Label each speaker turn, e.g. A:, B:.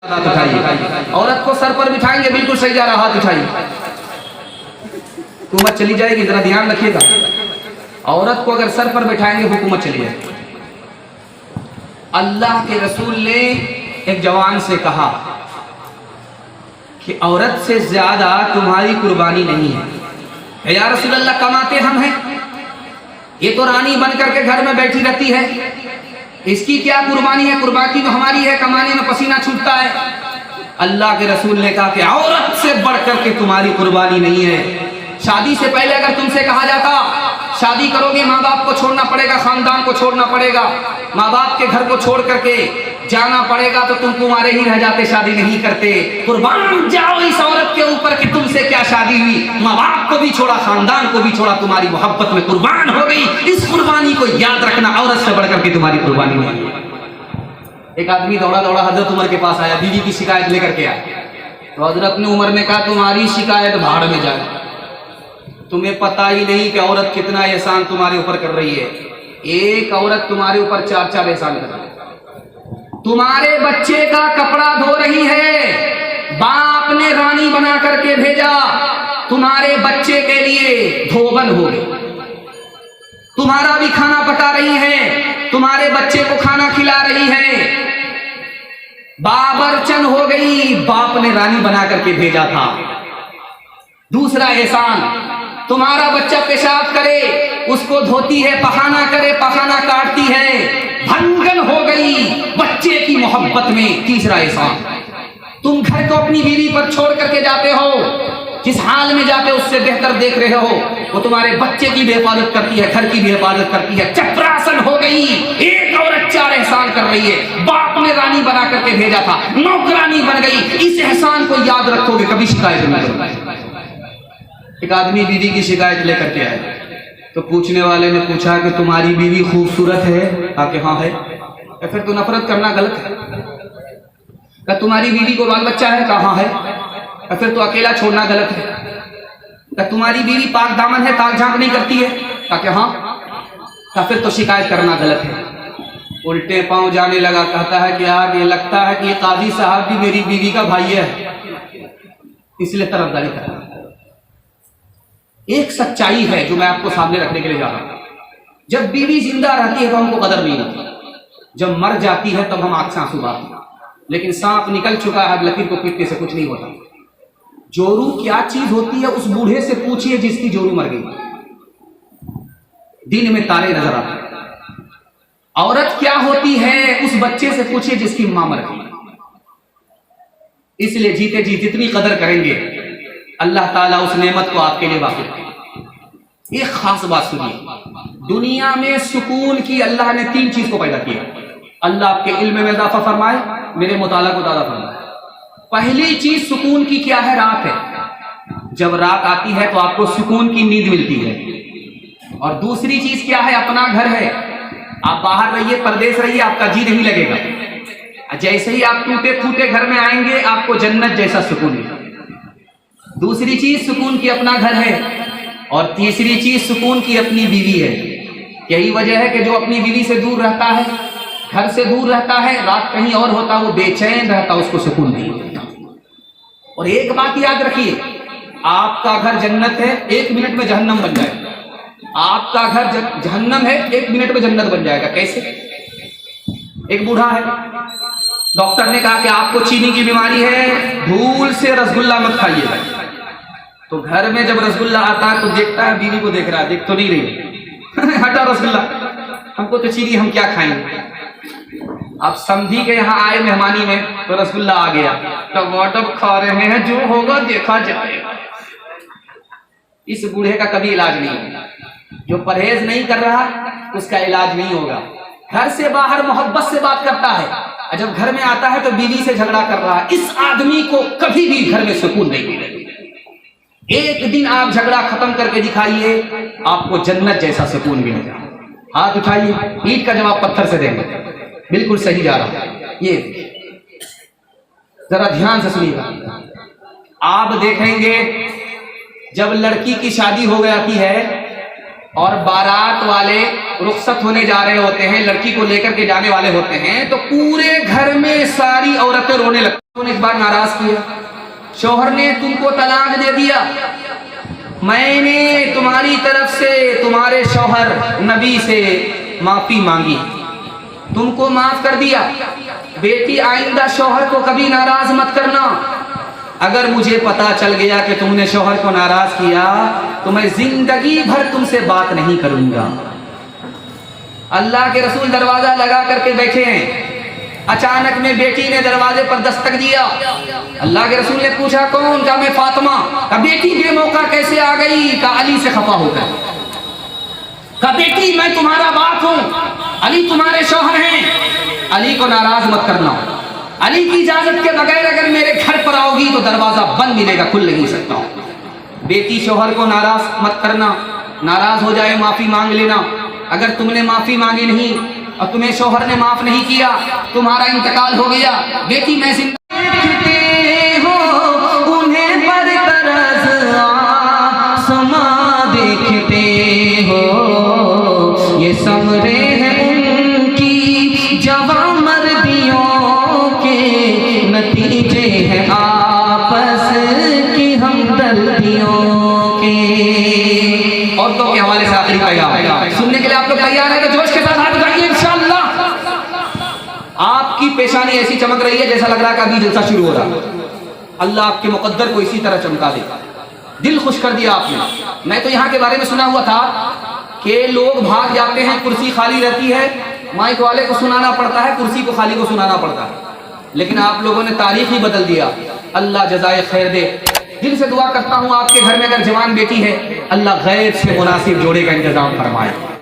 A: हाथ उठाइए। औरत को सर पर बिठाएंगे, बिल्कुल सही जा रहा, हाथ उठाइए। हुकूमत चली जाएगी, जरा ध्यान रखिएगा। औरत को अगर सर पर बैठाएंगे हुकूमत चली जाएगी। अल्लाह के रसूल ने एक जवान से कहा कि औरत से ज्यादा तुम्हारी कुर्बानी नहीं है। या रसूल अल्लाह, कमाते हम हैं, ये तो रानी बन करके घर में बैठी रहती है, इसकी क्या कुर्बानी है? कुर्बानी तो हमारी है, कमाने में पसीना छूटता है। अल्लाह के रसूल ने कहा कि औरत से बढ़ करके तुम्हारी कुर्बानी नहीं है। शादी से पहले अगर तुमसे कहा जाता शादी करोगे, माँ बाप को छोड़ना पड़ेगा, खानदान को छोड़ना पड़ेगा, माँ बाप के घर को छोड़ करके जाना पड़ेगा, तो तुम कुंवारे ही रह जाते, शादी नहीं करते। कुर्बान जाओ इस औरत के ऊपर कि तुमसे क्या शादी हुई, माँ बाप को भी छोड़ा, खानदान को भी छोड़ा, तुम्हारी मोहब्बत में कुर्बान हो गई। इस कुर्बानी को याद रखना, औरत से बढ़ करके तुम्हारी कुर्बानी नहीं है। एक आदमी दौड़ा दौड़ा हजरत उमर के पास आया, बीवी की शिकायत लेकर के आया। तो हजरत ने उमर ने कहा, तुम्हारी शिकायत भाड़ में जाए, तुम्हें पता ही नहीं कि औरत कितना एहसान तुम्हारे ऊपर कर रही है। एक औरत तुम्हारे ऊपर 4-4 एहसान कर रही है। तुम्हारे बच्चे का कपड़ा धो रही है, बाप ने रानी बना करके भेजा, तुम्हारे बच्चे के लिए धोबन हो गई। तुम्हारा भी खाना पका रही है, तुम्हारे बच्चे को खाना खिला रही है, बाबरचन हो गई, बाप ने रानी बना करके भेजा था। दूसरा एहसान, तुम्हारा बच्चा पेशाब करे, उसको धोती है, पखाना करे, पखाना काटती है, भंगन हो गई बच्चे की मोहब्बत में। तीसरा एहसान, तुम घर को अपनी बीवी पर छोड़ करके जाते हो, जिस हाल में जाते हो उससे बेहतर देख रहे हो, वो तुम्हारे बच्चे की भी हिफाजत करती है, घर की भी हिफाजत करती है। चपरासन हो गई, एक औरत 4 एहसान कर रही है। बाप ने रानी बना करके भेजा था, नौकरानी बन गई। इस एहसान को याद रखोगे, कभी शिकायत नहीं करोगे। एक आदमी बीवी की शिकायत लेकर के आया, तो पूछने वाले ने पूछा कि तुम्हारी बीवी खूबसूरत है? कहा कि हाँ है। तो फिर तो नफरत करना गलत है। कहा तुम्हारी बीवी को बाल बच्चा है? कहा हाँ है। तो फिर तो अकेला छोड़ना गलत है। कहा तुम्हारी बीवी पाक दामन है, ताक झांक नहीं करती है? कहा कि हाँ। तो फिर तो शिकायत करना गलत है। उल्टे पांव जाने लगा, कहता है कि यार ये लगता है कि ये काजी साहब भी मेरी बीवी का भाई है, इसलिए तरफदारी कर रहा है। एक सच्चाई है जो मैं आपको सामने रखने के लिए जा रहा हूं। जब बीवी जिंदा रहती है तो हमको कदर नहीं होती, जब मर जाती है तब हम आंख से आंसू बहाते हैं। लेकिन सांप निकल चुका है, लकीर को पीटने से कुछ नहीं होता। जोरू क्या चीज होती है उस बूढ़े से पूछिए जिसकी जोरू मर गई। दिन में तारे नजर आते हैं। औरत क्या होती है उस बच्चे से पूछिए जिसकी मां मर गई। इसलिए जीते जी जितनी कदर करेंगे, अल्लाह ताला उस नेमत को आपके लिए वाकिफ है। एक खास बात सुनिए, दुनिया में सुकून की अल्लाह ने 3 चीज को पैदा किया। अल्लाह आपके इल्म में इजाफा फरमाए, मेरे मुताला को ज्यादा फरमाए। पहली चीज सुकून की क्या है? रात है। जब रात आती है तो आपको सुकून की नींद मिलती है। और दूसरी चीज क्या है? अपना घर है। आप बाहर रहिए, परदेश रहिए, आपका जी नहीं लगेगा। जैसे ही आप टूटे फूटे घर में आएंगे, आपको जन्नत जैसा सुकून मिलेगा। दूसरी चीज सुकून की अपना घर है, और तीसरी चीज सुकून की अपनी बीवी है। यही वजह है कि जो अपनी बीवी से दूर रहता है, घर से दूर रहता है, रात कहीं और होता, वो बेचैन रहता, उसको सुकून नहीं होता। और एक बात याद रखिए, आपका घर जन्नत है, 1 मिनट में जहन्नम बन जाएगा। आपका घर जहन्नम है, 1 मिनट में जन्नत बन जाएगा। कैसे? एक बूढ़ा है, डॉक्टर ने कहा कि आपको चीनी की बीमारी है, भूल से रसगुल्ला मत खाइएगा। तो घर में जब रसगुल्ला आता है तो देखता है, बीवी को देख रहा है, देख तो नहीं रही हटा रसगुल्ला, हमको तो चीनी, हम क्या खाएंगे। अब समझी के यहाँ आए मेहमानी में तो रसगुल्ला आ गया, टमाटर खा रहे हैं, जो होगा देखा जाएगा। इस बूढ़े का कभी इलाज नहीं होगा। जो परहेज नहीं कर रहा उसका इलाज नहीं होगा। घर से बाहर मोहब्बत से बात करता है, जब घर में आता है तो बीवी से झगड़ा कर रहा है। इस आदमी को कभी भी घर में सुकून नहीं मिलेगा। एक दिन आप झगड़ा खत्म करके दिखाइए, आपको जन्नत जैसा सुकून मिलेगा। हाथ उठाइए, ईंट का जवाब पत्थर से देंगे, बिल्कुल सही जा रहा है। ये जरा ध्यान से सुनिएगा। आप देखेंगे जब लड़की की शादी हो जाती है और बारात वाले रुखसत होने जा रहे होते हैं, लड़की को लेकर के जाने वाले होते हैं, तो पूरे घर में सारी औरतें रोने लगती हैं। ने एक बार नाराज किया, शौहर ने तुमको तलाक दे दिया, मैंने तुम्हारी तरफ से तुम्हारे शौहर नबी से माफी मांगी, तुमको माफ कर दिया। बेटी आइंदा शौहर को कभी नाराज मत करना। अगर मुझे पता चल गया कि तुमने शौहर को नाराज किया तो मैं जिंदगी भर तुमसे बात नहीं करूंगा। अल्लाह के रसूल दरवाजा लगा करके बैठे हैं, अचानक में बेटी ने दरवाजे पर दस्तक दिया। अल्लाह के रसूल ने पूछा कौन? कहा मैं फातिमा। कहा बेटी बेमौका कैसे आ गई? कहा अली से खफा होकर। कहा बेटी मैं तुम्हारा बाप हूं, अली तुम्हारे शौहर हैं, अली को नाराज मत करना। अली की इजाजत के बगैर अगर मेरे घर पर आओगी तो दरवाजा बंद मिलेगा, खुल नहीं सकता। बेटी शौहर को नाराज मत करना, नाराज हो जाए माफी मांग लेना। अगर तुमने माफी मांगी नहीं और तुम्हें शौहर ने माफ नहीं किया, तुम्हारा इंतकाल हो गया, बेटी मैं देखते हो उन्हें बरकरार आसमां देखते हो, ये समरे हैं उनकी जवां मर्दियों के, नतीजे हैं आपस की हमदर्दियों के। औरतों के हवाले से आखिरी पैगाम सुनने के लिए आप लोग तैयार हैं तो जोश के साथ हाथ उठाइए इंशाअल्लाह। आपकी पेशानी ऐसी चमक रही है जैसा लग रहा है कि अभी जलसा शुरू हो रहा है। अल्लाह आपके मुकद्दर को इसी तरह चमका दे। दिल खुश कर दिया आपने। मैं तो यहाँ के बारे में सुना हुआ था कि लोग भाग जाते हैं, कुर्सी खाली रहती है, माइक वाले को सुनाना पड़ता है, कुर्सी को खाली को सुनाना पड़ता है, लेकिन आप लोगों ने तारीख ही बदल दिया। अल्लाह जज़ाए खैर दे। दिल से दुआ करता हूँ आपके घर में अगर जवान बेटी है, अल्लाह गैर से मुनासिब जोड़े का इंतजाम फरमाए।